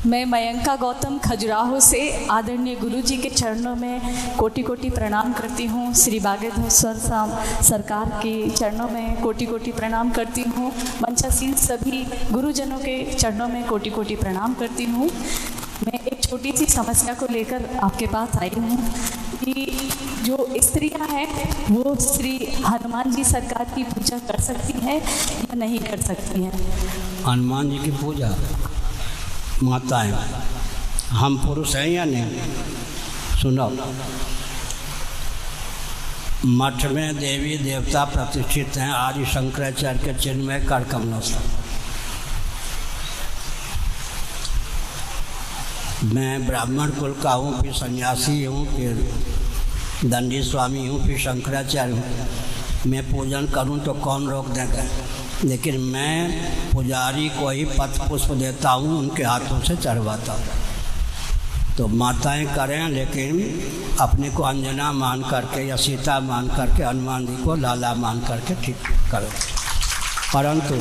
मैं मयंका गौतम खजुराहो से आदरणीय गुरु जी के चरणों में कोटि कोटि प्रणाम करती हूँ। श्री बागेश्वर सरकार के चरणों में कोटि कोटि प्रणाम करती हूँ। मंचासीन सभी गुरुजनों के चरणों में कोटि कोटि प्रणाम करती हूँ। मैं एक छोटी सी समस्या को लेकर आपके पास आई हूँ कि जो स्त्रियां हैं वो श्री हनुमान जी सरकार की पूजा कर सकती हैं या नहीं कर सकती हैं। हनुमान जी की पूजा माताएं, हम पुरुष हैं या नहीं? सुनो, मठ में देवी देवता प्रतिष्ठित हैं आदि शंकराचार्य के चिन्मय कर कमलों से। मैं ब्राह्मण कुल का हूँ, फिर सन्यासी हूँ, फिर दंडी स्वामी हूँ, फिर शंकराचार्य हूँ। मैं पूजन करूँ तो कौन रोक देगा? लेकिन मैं पुजारी को ही पत्र पुष्प देता हूँ, उनके हाथों से चढ़वाता हूँ। तो माताएं करें, लेकिन अपने को अंजना मान करके या सीता मान करके, हनुमान जी को लाला मान करके ठीक करें, परंतु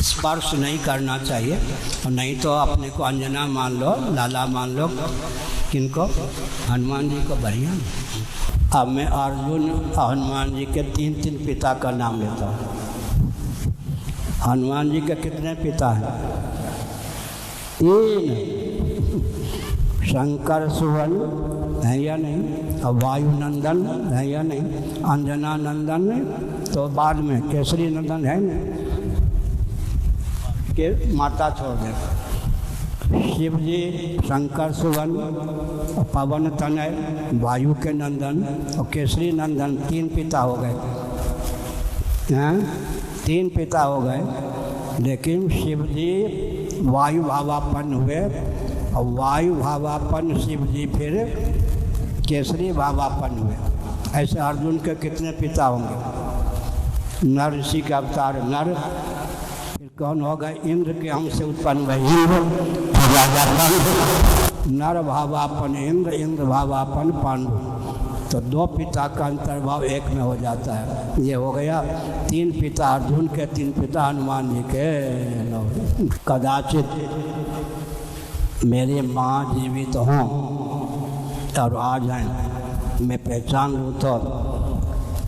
स्पर्श नहीं करना चाहिए। और नहीं तो अपने को अंजना मान लो, लाला मान लो, किनको? हनुमान जी को। बढ़िया। अब मैं अर्जुन हनुमान जी के तीन पिता का नाम लेता हूँ। हनुमान जी के कितने पिता हैं? 3। शंकर सुवन है या नहीं? और वायुनंदन है या नहीं? अंजना नंदन, तो बाद में केसरी नंदन है ना, के माता छोड़ दे। शिव जी शंकर सुवन, पवन तनय, वायु के नंदन और केसरी नंदन, 3 पिता हो गए हैं। 3 पिता हो गए। लेकिन शिव जी वायु भावापन्न हुए और वायु भावापन्न शिव जी फिर केसरी भावापन्न हुए। ऐसे अर्जुन के कितने पिता होंगे? नर ऋषि का अवतार नर, फिर कौन होगा? इंद्र के अंश से उत्पन्न हुए इंद्र, राजा पांडु। नर भावापन्न इंद्र, इंद्र भावापन्न पांडु। तो 2 पिता का अंतर्भाव एक में हो जाता है। ये हो गया 3 पिता अर्जुन के, 3 पिता हनुमान जी के। कदाचित मेरी माँ जीवित हों और आ जाएं, मैं पहचान लूँ तो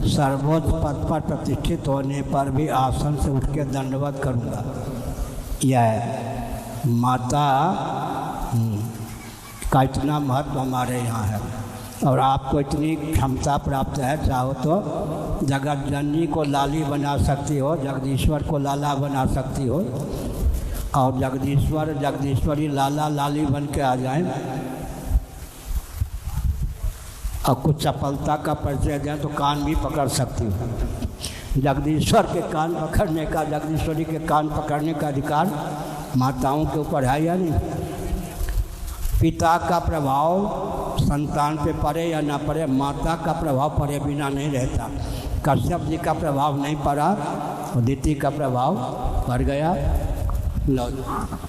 सर्वोच्च पद पर प्रतिष्ठित होने पर भी आसन से उठ के दंडवत करूँगा। यह माता का इतना महत्व हमारे यहाँ है। और आपको इतनी क्षमता प्राप्त है, चाहो तो जगत जननी को लाली बना सकती हो, जगदीश्वर को लाला बना सकती हो, और जगदीश्वर जगदीश्वरी लाला लाली बन के आ जाएं। और कुछ चपलता का परिचय दें तो कान भी पकड़ सकती हो। जगदीश्वर के कान पकड़ने का, जगदीश्वरी के कान पकड़ने का अधिकार माताओं के ऊपर है या नहीं? पिता का प्रभाव संतान पे पड़े या ना पड़े, माता का प्रभाव पड़े बिना नहीं रहता। कश्यप जी का प्रभाव नहीं पड़ा, अदिति का प्रभाव पड़ गया। लो।